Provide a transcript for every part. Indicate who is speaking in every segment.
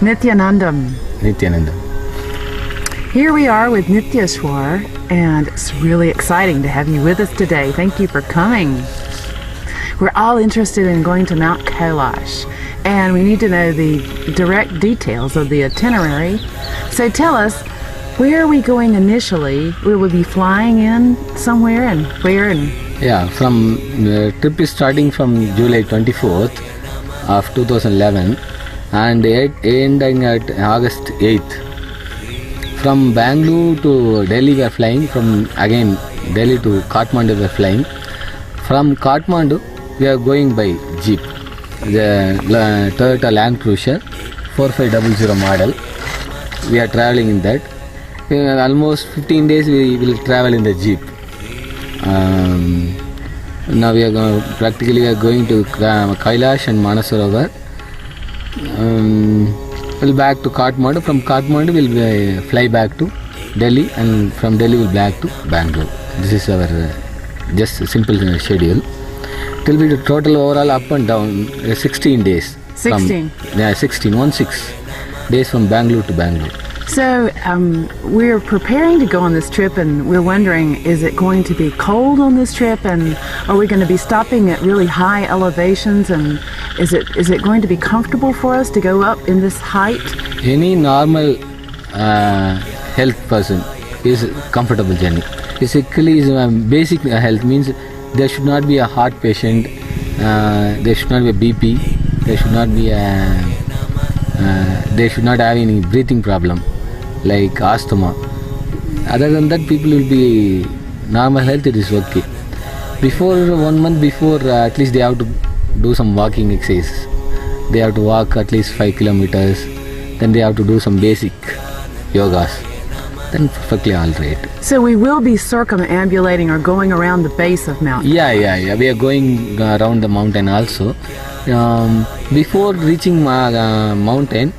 Speaker 1: Nithyananda.
Speaker 2: Here we are with Nityeshwar, and it's really exciting to have you with us today. Thank you for coming. We're all interested in going to Mount Kailash, and we need to know the direct details of the itinerary. So tell us, where are we going initially? Will we be flying in somewhere, and where? And
Speaker 1: Yeah, the trip is starting from July 24th of 2011 and ending at August 8th. From Bangalore to Delhi we are flying, from again Delhi to Kathmandu we are flying. From Kathmandu we are going by Jeep, the Toyota Land Cruiser 4500 model. We are traveling in that. Almost 15 days we will travel in the Jeep. Now we are going to Kailash and Manasarovar. We'll back to Kathmandu. From Kathmandu we'll fly back to Delhi, and from Delhi we'll back to Bangalore. This is our just a simple schedule. It will be the total overall up and down 16 days.
Speaker 2: 16?
Speaker 1: 16 days from Bangalore to Bangalore.
Speaker 2: So we're preparing to go on this trip, and we're wondering, is it going to be cold on this trip, and are we going to be stopping at really high elevations, and is it going to be comfortable for us to go up in this height?
Speaker 1: Any normal health person is comfortable journey. Basically, basic health means there should not be a heart patient, there should not be a BP, there should not be they should not have any breathing problem like asthma. Other than that, people will be normal health, it is okay. Before 1 month before, at least they have to do some walking exercise. They have to walk at least 5 kilometers. Then they have to do some basic yogas. Then perfectly all right.
Speaker 2: So we will be circumambulating or going around the base of mountain.
Speaker 1: Yeah. We are going around the mountain also. Before reaching mountain,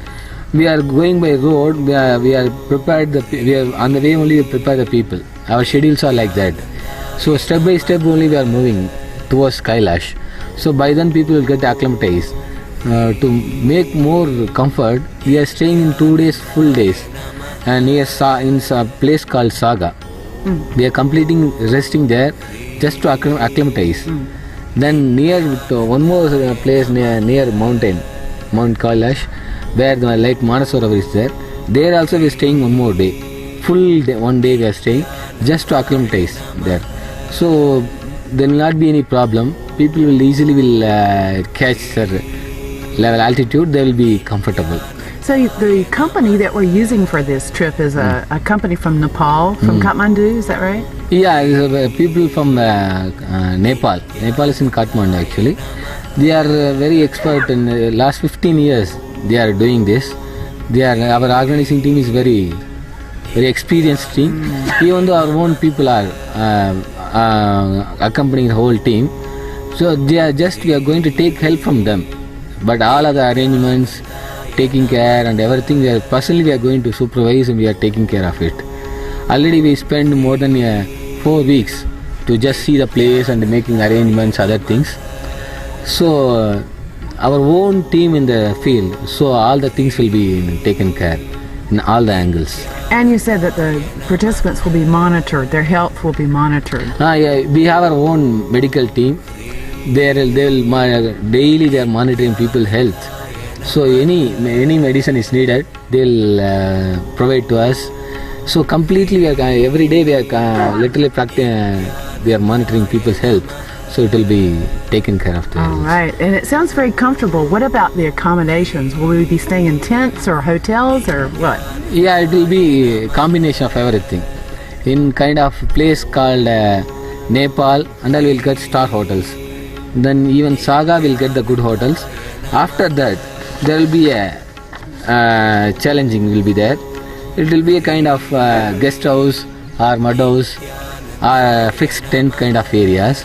Speaker 1: we are going by road. We are prepared. We are on the way only. We prepare the people. Our schedules are like that. So step by step only we are moving towards Kailash. So by then people will get acclimatized. To make more comfort, we are staying in 2 days, full days, and near in a place called Saga. We are resting there just to acclimatize. Then near one more place near mountain, Mount Kailash, where the Lake Manasarovar is there. There also we are staying 1 more day. Full day, 1 day we are staying just to acclimatize there. So there will not be any problem. People will easily catch their level altitude. They will be comfortable.
Speaker 2: So the company that we're using for this trip is a company from Nepal, from Kathmandu, is that right?
Speaker 1: Yeah, people from Nepal. Nepal is in Kathmandu actually. They are very expert in the last 15 years. They are doing this. Our organizing team is very experienced team. Even though our own people are accompanying the whole team, so we are going to take help from them. But all other arrangements, taking care and everything, we are going to supervise, and we are taking care of it. Already we spend more than 4 weeks to just see the place and making arrangements, other things. So our own team in the field, so all the things will be taken care in all the angles.
Speaker 2: And you said that the participants will be monitored, their health will be monitored.
Speaker 1: Yeah, we have our own medical team. They will daily they are monitoring people's health. So any medicine is needed, they'll provide to us. So completely every day we are literally we are monitoring people's health. So it will be taken care of.
Speaker 2: All right, and it sounds very comfortable. What about the accommodations? Will we be staying in tents or hotels or what?
Speaker 1: Yeah, it will be a combination of everything. In kind of place called Nepal, and then we'll get star hotels. Then even Saga will get the good hotels. After that, there will be a challenging will be there. It will be a kind of guest house or mud house or fixed tent kind of areas.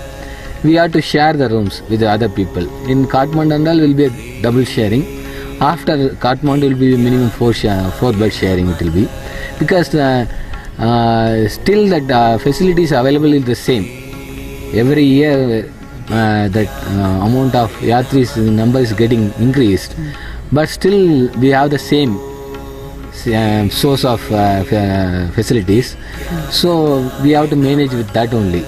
Speaker 1: We have to share the rooms with the other people. In Kathmandu and all will be a double sharing. After Kathmandu will be minimum 4 bed sharing it will be. Because still that facilities available is the same. Every year that amount of Yatris number is getting increased. but still we have the same source of facilities, so we have to manage with that only.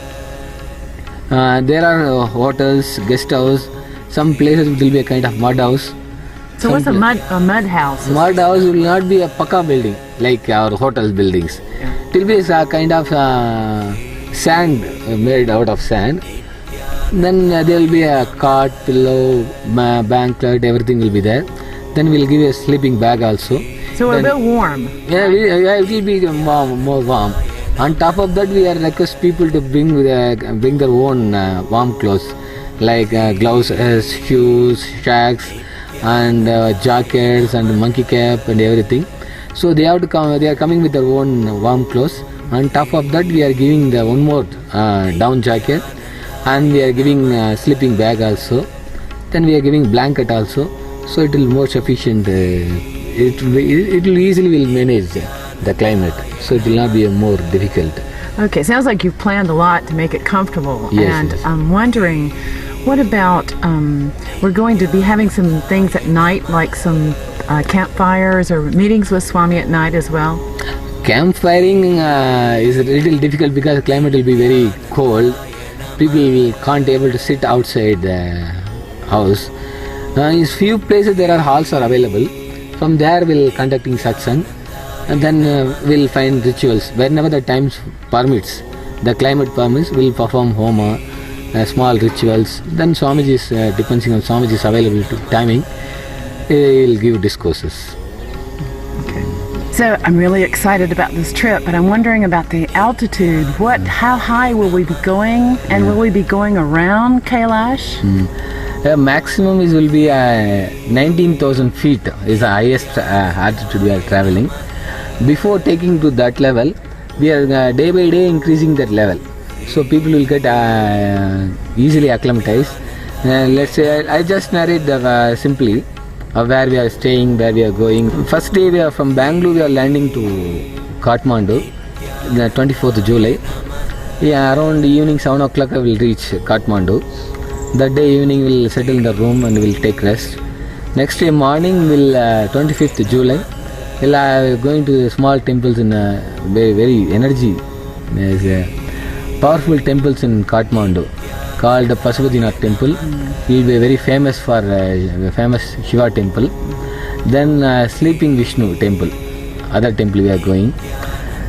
Speaker 1: There are hotels, guest house, some places will be a kind of mud house.
Speaker 2: So what's a mud house?
Speaker 1: Mud house will not be a paka building like our hotel buildings. It will be a kind of sand, made out of sand. Then there will be a cot, pillow, blanket, everything will be there. Then we'll give you a sleeping bag also.
Speaker 2: So a bit warm.
Speaker 1: Yeah, it will be more warm. On top of that, we request people to bring their own warm clothes like gloves, shoes, shacks, and jackets and monkey cap and everything. So they have to come. They are coming with their own warm clothes. On top of that, we are giving the one more down jacket, and we are giving sleeping bag also. Then we are giving blanket also. So it will more sufficient. It will easily will manage the climate. So it will not be more difficult.
Speaker 2: Okay, sounds like you've planned a lot to make it comfortable.
Speaker 1: Yes,
Speaker 2: and
Speaker 1: yes.
Speaker 2: I'm wondering, what about we're going to be having some things at night, like some campfires or meetings with Swami at night as well?
Speaker 1: Campfiring is a little difficult because the climate will be very cold. People can't able to sit outside the house. In few places there are halls are available. From there we'll conducting satsang, and then we'll find rituals whenever the times permits. The climate permits, we'll perform homa, small rituals. Then Swamiji's depending on Swamiji's availability timing, he'll give discourses.
Speaker 2: So I'm really excited about this trip, but I'm wondering about the altitude. How high will we be going, and will we be going around Kailash?
Speaker 1: Maximum will be 19,000 feet is the highest altitude we are traveling. Before taking to that level, we are day by day increasing that level. So people will get easily acclimatized. Let's say I just narrate simply where we are staying, where we are going. First day we are from Bangalore, we are landing to Kathmandu, the 24th July. Yeah, around evening 7 o'clock I will reach Kathmandu. That day evening we will settle in the room and we will take rest. Next day morning will 25th July. We'll going to small temples in very energy. There's powerful temples in Kathmandu called the Pasupatinath temple. It will be very famous for famous Shiva temple. Then Sleeping Vishnu temple, other temple we are going.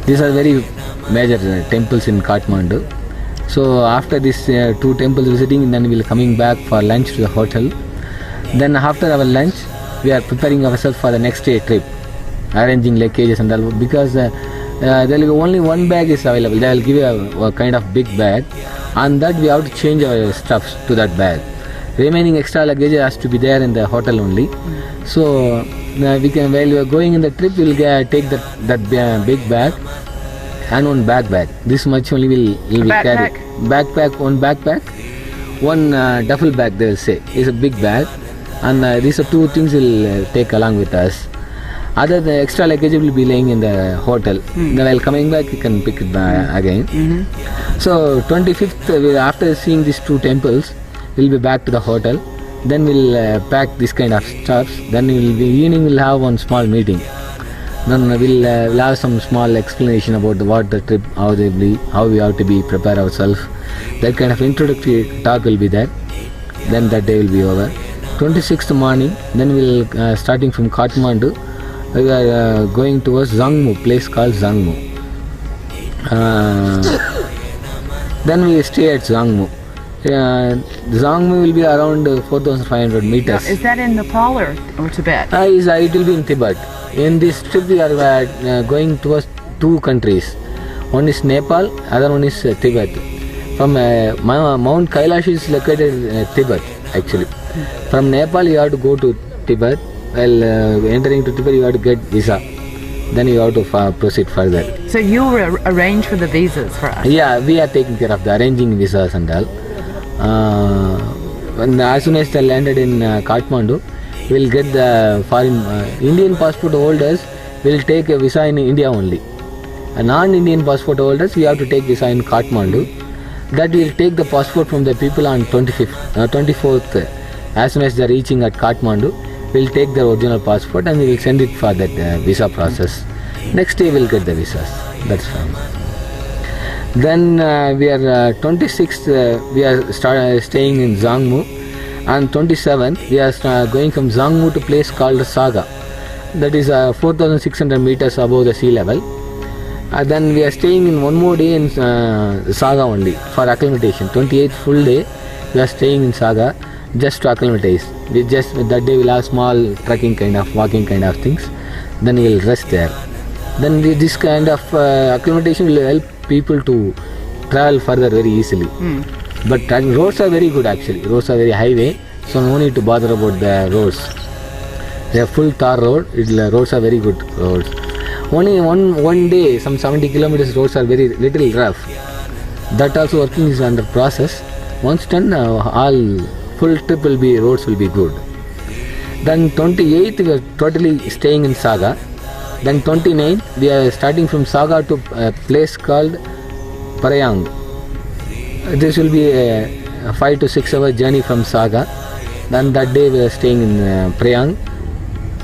Speaker 1: These are very major temples in Kathmandu. So after these two temples visiting, then we will coming back for lunch to the hotel. Then after our lunch, we are preparing ourselves for the next day trip, arranging luggages and all, because there will be only one bag is available. They will give you a kind of big bag, and that we have to change our stuffs to that bag. Remaining extra luggage has to be there in the hotel only. So we can, while we are going in the trip, we will take that big bag and one backpack. This much only will be carried. Backpack, one backpack, one duffel bag. They will say is a big bag, and these are two things we'll take along with us. Other the extra luggage will be laying in the hotel. Then while coming back, we can pick it again. So 25th, after seeing these two temples, we'll be back to the hotel. Then we'll pack this kind of stuff. Then evening we'll have one small meeting. Then we'll have some small explanation about what the trip, how we have to be prepare ourselves. That kind of introductory talk will be there. Then that day will be over. 26th morning, then we'll starting from Kathmandu, we are going towards Zangmu, place called Zangmu. Then we stay at Zangmu. Zangmu will be around 4,500 meters.
Speaker 2: Now, is that in Nepal or Tibet?
Speaker 1: It will be in Tibet. In this trip we are going towards two countries. One is Nepal, other one is Tibet. From Mount Kailash is located in Tibet actually. From Nepal you have to go to Tibet. While entering to Tibet you have to get visa. Then you have to proceed further.
Speaker 2: So you arrange for the visas for us?
Speaker 1: Yeah, we are taking care of the arranging visas and all. As soon as they landed in Kathmandu, we will get the foreign Indian passport holders will take a visa in India only. Non-Indian passport holders we have to take visa in Kathmandu. That will take the passport from the people on 24th. As soon as they are reaching at Kathmandu, we'll take the original passport and we will send it for that visa process. Next day we'll get the visas. That's fine. Then we are 26th, we are staying in Zangmu, and 27th we are going from Zangmu to a place called Saga. That is 4,600 meters above the sea level. Then we are staying in one more day in Saga only for acclimatation. 28th full day we are staying in Saga just to acclimatize. We just that day we'll have small trekking kind of, walking kind of things. Then we'll rest there. Then this kind of acclimatation will help people to travel further very easily. But roads are very good actually. Roads are very highway, so no need to bother about the roads. They are full tar road. Roads are very good roads. Only one day, some 70 kilometers roads are very little rough. That also working is under process. Once done, all full trip will be, roads will be good. Then 28th we are totally staying in Saga. Then 29th we are starting from Saga to a place called Parayang. This will be a 5 to 6 hour journey from Saga. Then that day we are staying in Parayang.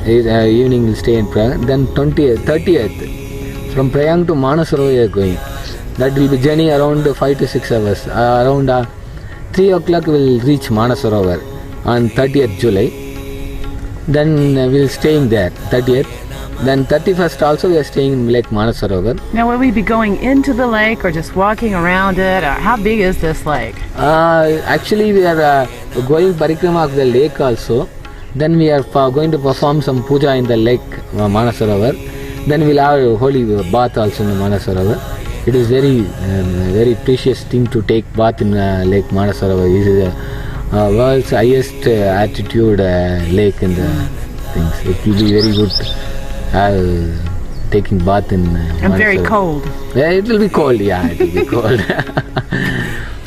Speaker 1: Evening we'll stay in Parayang. Then 30th from Parayang to Manasaro we are going. That will be journey around 5 to 6 hours. Around 3 o'clock we will reach Manasarovar on 30th July. Then we will staying there 30th. Then 31st also we are staying in Lake Manasarovar.
Speaker 2: Now, will we be going into the lake or just walking around it? How big is this lake?
Speaker 1: Actually, we are going parikrama of the lake also. Then we are going to perform some puja in the lake Manasarovar. Then we'll have a holy bath also in the Manasarovar. It is very precious thing to take bath in Lake Manasarovar. This is the world's highest altitude lake in the things. It will be very good. Taking bath in
Speaker 2: and very cold.
Speaker 1: Yeah, it will be cold. Yeah, it will be cold.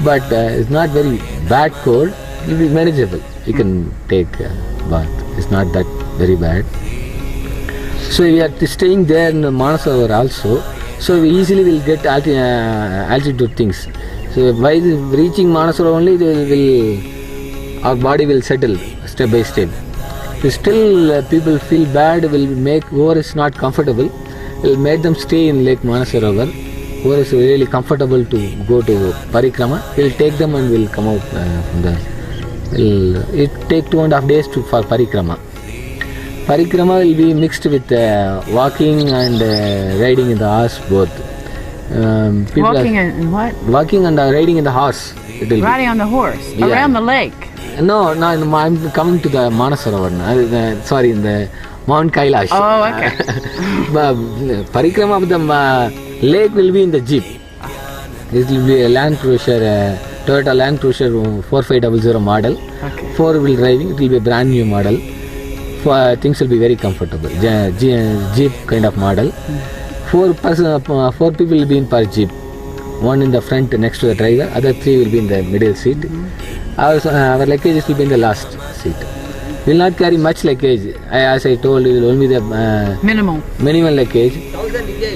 Speaker 1: But it's not very bad cold. It will be manageable. You can take bath. It's not that very bad. So we are staying there in Manasarovar also. So we easily will get altitude things. So by reaching Manasarovar only, our body will settle step by step. Still people feel bad, will make whoever is not comfortable, will make them stay in Lake Manasarovar. Whoever is really comfortable to go to parikrama, we'll take them and we'll come out from there. It take 2.5 days for parikrama. Parikrama will be mixed with walking and riding in the horse both.
Speaker 2: Walking and what?
Speaker 1: Walking and riding in the horse.
Speaker 2: Riding on the horse around the lake.
Speaker 1: No, I'm coming to the Manasarovar. Sorry, in the Mount Kailash.
Speaker 2: Oh, okay.
Speaker 1: Parikrama of the lake will be in the jeep. It will be a Land Cruiser, Toyota Land Cruiser 4500 model.
Speaker 2: Okay.
Speaker 1: 4-wheel driving. It will be a brand new model. Things will be very comfortable. Jeep kind of model. 4 people will be in per jeep. One in the front next to the driver. Other 3 will be in the middle seat. Our luggages will be in the last seat. We will not carry much luggage. As I told you, only the minimal luggage.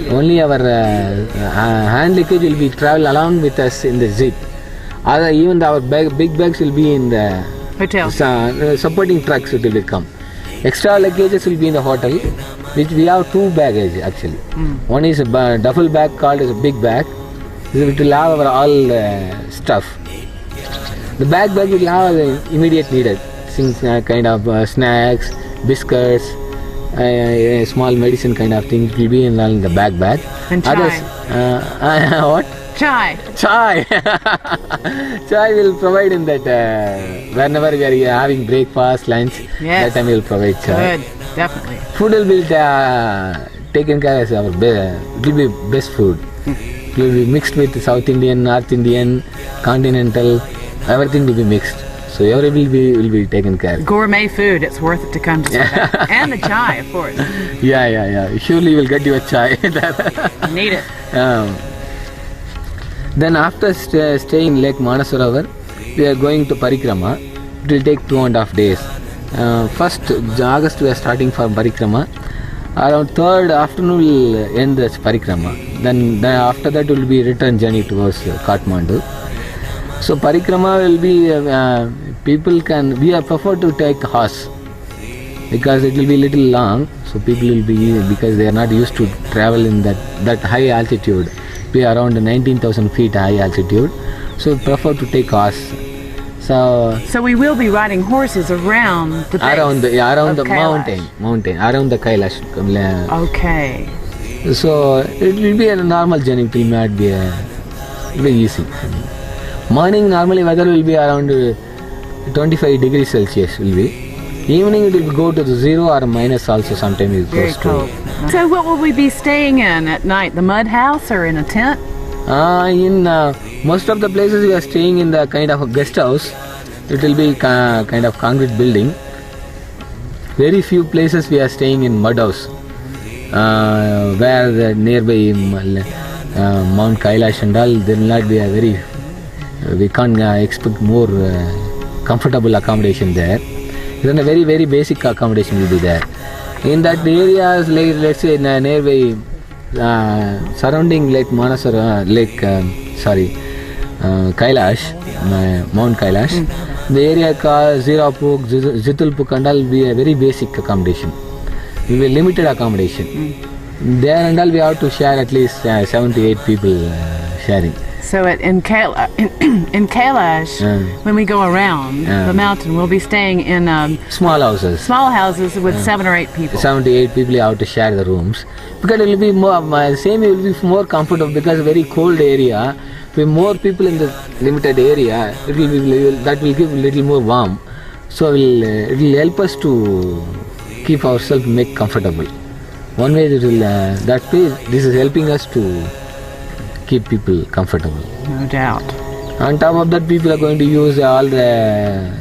Speaker 1: Only our hand luggage will be travel along with us in the jeep. Even our big bags will be in the
Speaker 2: hotel.
Speaker 1: Supporting trucks it will come. Extra luggages will be in the hotel, which we have 2 baggage actually. One is a duffel bag called as a big bag. It will have our all stuff. The bag will have immediate needed things, kind of snacks, biscuits, small medicine kind of things will be in the bag.
Speaker 2: And chai.
Speaker 1: Others, what?
Speaker 2: Chai.
Speaker 1: Chai will provide in that whenever we are having breakfast, lunch.
Speaker 2: Yes.
Speaker 1: That time we will provide chai.
Speaker 2: Good, definitely.
Speaker 1: Food will be taken care of as our it will be best food. It will be mixed with South Indian, North Indian, continental. Everything will be mixed. So everything will be taken care of.
Speaker 2: Gourmet food, it's worth it to come to that. And the chai, of course.
Speaker 1: Yeah. Surely you will get your chai.
Speaker 2: Need it.
Speaker 1: Then after staying in Lake Manasarovar, we are going to parikrama. It will take 2.5 days. 1st August we are starting for parikrama. Around 3rd afternoon we will end this parikrama. Then after that will be return journey towards Kathmandu. So parikrama will be we are prefer to take horse. because it will be little long, so people will be, because they are not used to travel in that high altitude, be around 19,000 feet high altitude, so prefer to take horse. So
Speaker 2: we will be riding horses around the base
Speaker 1: around the
Speaker 2: Kailash.
Speaker 1: mountain around the Kailash.
Speaker 2: Okay.
Speaker 1: So it will be a normal journey. It will not be very easy. Morning normally weather will be around 25 degrees Celsius will be. Evening it will go to the 0 or minus also sometimes it
Speaker 2: Very
Speaker 1: goes
Speaker 2: cold.
Speaker 1: to.
Speaker 2: So what will we be staying in at night? The mud house or in a tent?
Speaker 1: In most of the places we are staying in the kind of a guest house. It will be kind of concrete building. Very few places we are staying in mud house, where the nearby Mount Kailash and all, there will not be a very, we can't expect more comfortable accommodation there. Then a very, very basic accommodation will be there. In that areas, like, let's say nearby surrounding Lake Manasara, Kailash, Mount Kailash, the area called Zirapuk, Zitulpuk and all will be a very basic accommodation. We will limited accommodation. There and all we have to share at least 7 to 8 people sharing.
Speaker 2: So in Kailash, when we go around the mountain, we'll be staying in
Speaker 1: Small houses.
Speaker 2: small houses with 7 or 8 people.
Speaker 1: 7 to 8 people have to share the rooms, because it will be more, it will be more comfortable, because very cold area, with more people in the limited area, it will be, that will give a little more warm. So it will help us to keep ourselves make comfortable. One way it will, that way this is helping us to keep people comfortable.
Speaker 2: No doubt.
Speaker 1: On top of that, people are going to use all the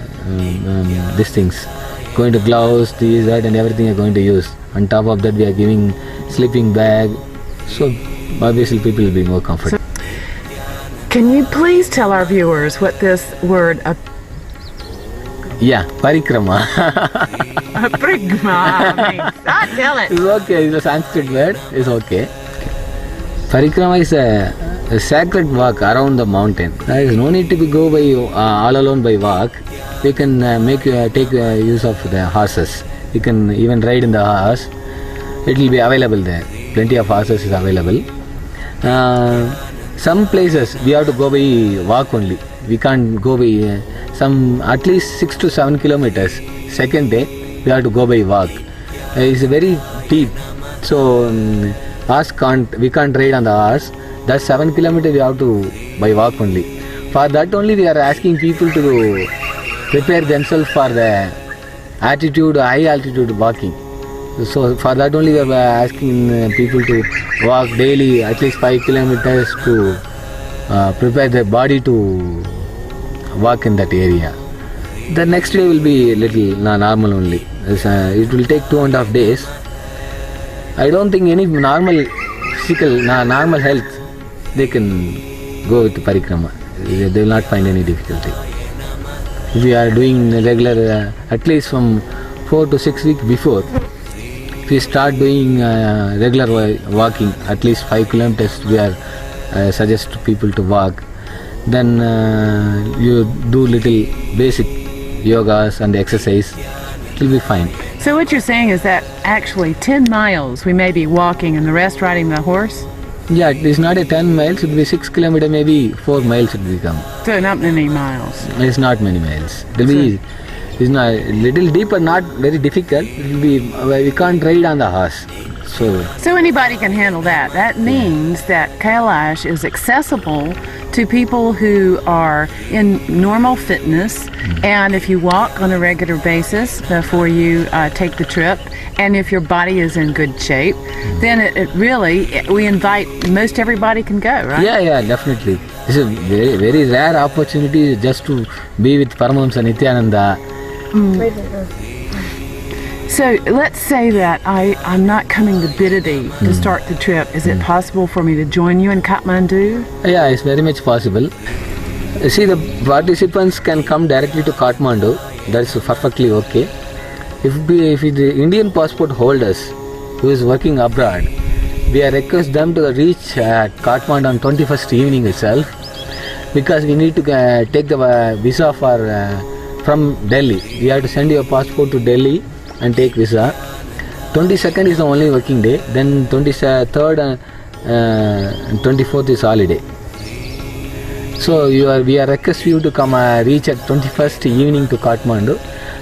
Speaker 1: these things, going to gloves, this, that, and everything are going to use. On top of that, we are giving sleeping bag, so obviously people will be more comfortable.
Speaker 2: So, can you please tell our viewers what this word
Speaker 1: Parikrama.
Speaker 2: Aprigma means? Tell it.
Speaker 1: It's okay, it's a Sanskrit word, it's okay. Parikrama is a sacred walk around the mountain. There is no need to go by all alone by walk. We can take use of the horses. You can even ride in the horse. It will be available there. Plenty of horses is available. Some places we have to go by walk only. We can't go by some at least 6 to 7 kilometers. Second day we have to go by walk. It's very deep, so we can't ride on the horse. That 7 kilometers we have to by walk only. For that only we are asking people to prepare themselves for the high altitude walking. So for that only we are asking people to walk daily at least 5 kilometers to prepare their body to walk in that area. The next day will be little normal only. It will take 2.5 days. I don't think any normal physical, normal health, they can go with parikrama. They will not find any difficulty. If we are doing regular, at least from 4 to 6 weeks before, if we start doing regular walking, at least 5 kilometers, we are suggest to people to walk. Then you do little basic yogas and exercise, it will be fine.
Speaker 2: So what you're saying is that actually 10 miles we may be walking and the rest riding the horse?
Speaker 1: Yeah, it is not a 10 miles, it will be 6 kilometers, maybe 4 miles it will become.
Speaker 2: So not many miles.
Speaker 1: It's not many miles. It will be, it's not a little deep but not very difficult. It will be, we can't ride on the horse. So
Speaker 2: anybody can handle that. That means that Kailash is accessible to people who are in normal fitness, and if you walk on a regular basis before you take the trip, and if your body is in good shape, then it really, we invite, most everybody can go, right?
Speaker 1: Yeah, definitely. It's a very, very rare opportunity just to be with Paramashivoham Nithyananda.
Speaker 2: So let's say that I'm not coming to Bidadi to start the trip. Is it possible for me to join you in Kathmandu?
Speaker 1: Yeah, it's very much possible. See, the participants can come directly to Kathmandu. That's perfectly okay. If the Indian passport holders who is working abroad, we request them to reach Kathmandu on 21st evening itself, because we need to take the visa from Delhi. We have to send your passport to Delhi, and take visa. 22nd is the only working day. Then 23rd and 24th is holiday. So we are request you to come reach at 21st evening to Kathmandu.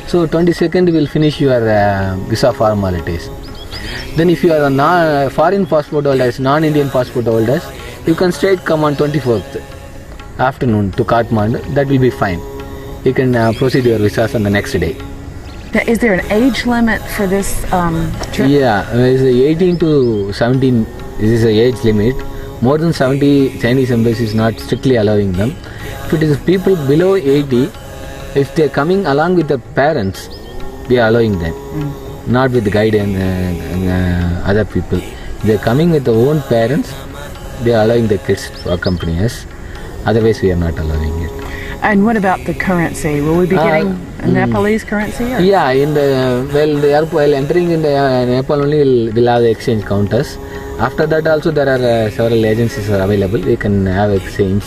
Speaker 1: So 22nd will finish your visa formalities. Then if you are a foreign passport holders, non-Indian passport holders, you can straight come on 24th afternoon to Kathmandu. That will be fine. You can proceed your visas on the next day.
Speaker 2: Is there an age limit for this trip?
Speaker 1: Yeah, it's 18 to 17. This is the age limit. More than 70, Chinese embassy is not strictly allowing them. If it is people below 80, if they are coming along with the parents, we are allowing them. Not with the guide and other people. If they are coming with their own parents, they are allowing the kids to accompany us. Otherwise, we are not allowing it.
Speaker 2: And what about the currency? Will we be getting Nepalese currency? Or?
Speaker 1: Yeah, while entering in the Nepal only we'll have the exchange counters. After that also there are several agencies are available. We can have exchange.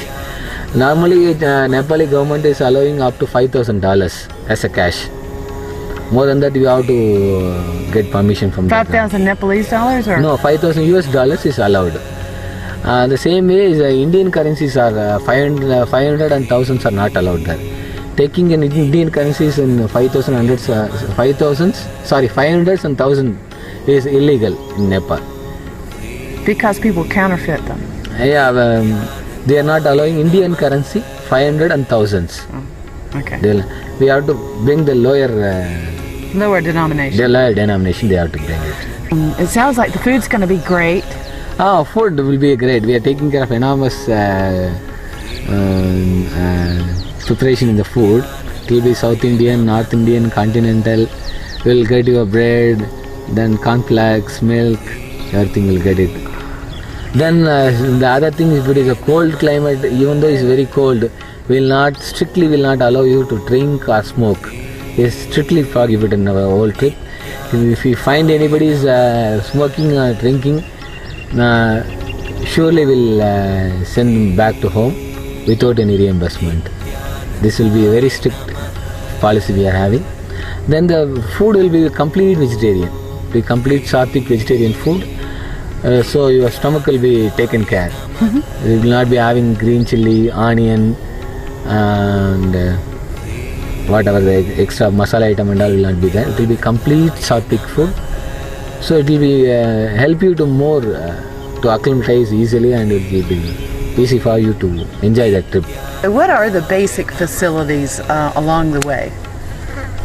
Speaker 1: Normally Nepali government is allowing up to $5,000 as a cash. More than that you have to get permission from
Speaker 2: 5,000 Nepalese dollars or?
Speaker 1: No, $5,000 is allowed. The same way is Indian currencies are 500 and thousands are not allowed there. Taking an Indian currencies in 500s and 1000 is illegal in Nepal.
Speaker 2: Because people counterfeit them.
Speaker 1: Yeah, they are not allowing Indian currency 500 and thousands.
Speaker 2: Oh, okay.
Speaker 1: We have to bring the lower
Speaker 2: denomination.
Speaker 1: The lower denomination they have to bring it.
Speaker 2: It sounds like the food's going to be great.
Speaker 1: Food will be great. We are taking care of enormous preparation in the food. It will be South Indian, North Indian, continental. We will get your bread, then cornflakes, milk, everything will get it. Then the other thing, if it is a cold climate, even though it's very cold, we will strictly not allow you to drink or smoke. It's strictly prohibited in our whole trip. If we find anybody is smoking or drinking, surely we'll send them back to home without any reimbursement. This will be a very strict policy we are having. Then the food will be complete vegetarian, the complete Sattvic vegetarian food. So your stomach will be taken care. You will not be having green chili, onion, and whatever the extra masala item and all will not be there. It will be complete Sattvic food. So it will be help you to more to acclimatize easily, and it will be easy for you to enjoy that trip.
Speaker 2: What are the basic facilities along the way?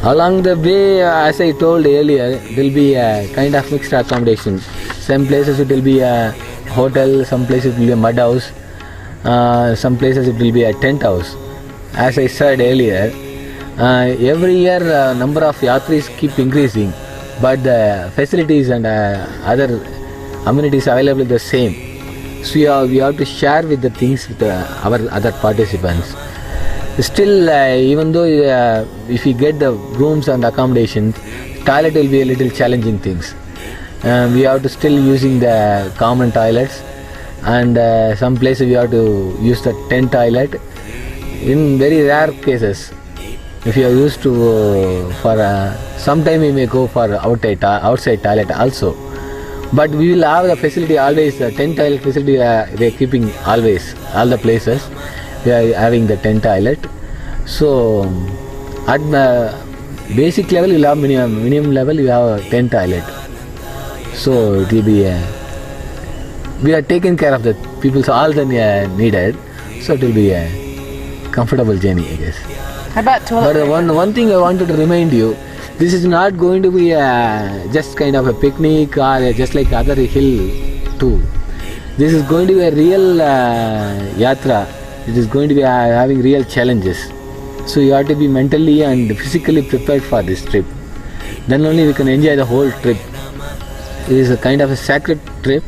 Speaker 1: Along the way, as I told earlier, there will be a kind of mixed accommodation. Some places it will be a hotel, some places it will be a mud house, some places it will be a tent house. As I said earlier, every year number of yatris keep increasing, but the facilities and other amenities available are the same. So we have to share with the things with our other participants. Still, even though if we get the rooms and accommodations, toilet will be a little challenging things. We have to still using the common toilets, and some places we have to use the tent toilet. In very rare cases, if you are used to for some time, we may go for outside toilet also. But we will have the facility always, the tent toilet facility we are keeping always, all the places we are having the tent toilet. So at the basic level you have minimum level you have a tent toilet. So it will be we are taking care of the people, so all the needed. So it will be a comfortable journey, I guess.
Speaker 2: How about toilet?
Speaker 1: But one thing I wanted to remind you, this is not going to be just kind of a picnic or just like other hill tour. This is going to be a real yatra. It is going to be having real challenges. So you have to be mentally and physically prepared for this trip. Then only we can enjoy the whole trip. It is a kind of a sacred trip.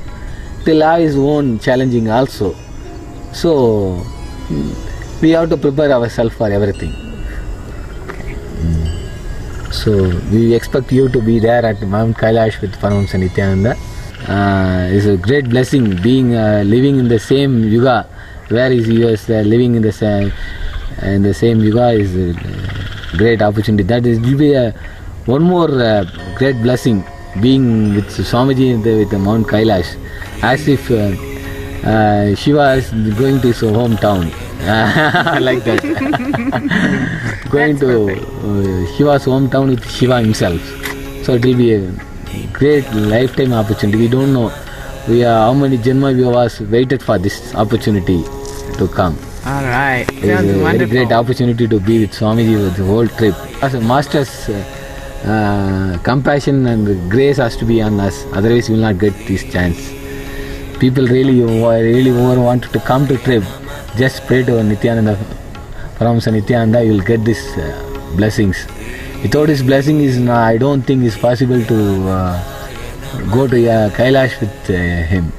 Speaker 1: It will have its own challenging also. So we have to prepare ourselves for everything. So we expect you to be there at Mount Kailash with Paramashivoham and Nithyananda. It's a great blessing being living in the same yuga. Where is US living in the same yuga is a great opportunity. That is will be one more great blessing being with Swamiji with the Mount Kailash, as if Shiva is going to his hometown. Like that. Going to Shiva's hometown with Shiva himself. So it will be a great lifetime opportunity. We don't know how many Janma Vivas waited for this opportunity to come.
Speaker 2: All right.
Speaker 1: It is a
Speaker 2: Sounds
Speaker 1: very
Speaker 2: wonderful.
Speaker 1: great opportunity to be with Swamiji with the whole trip. As a master's compassion and grace has to be on us. Otherwise, we will not get this chance. People really want to come to trip. Just pray to Nithyananda, Paramashivam Nithyananda, you will get these blessings. Without his blessing, I don't think it's possible to go to Kailash with him.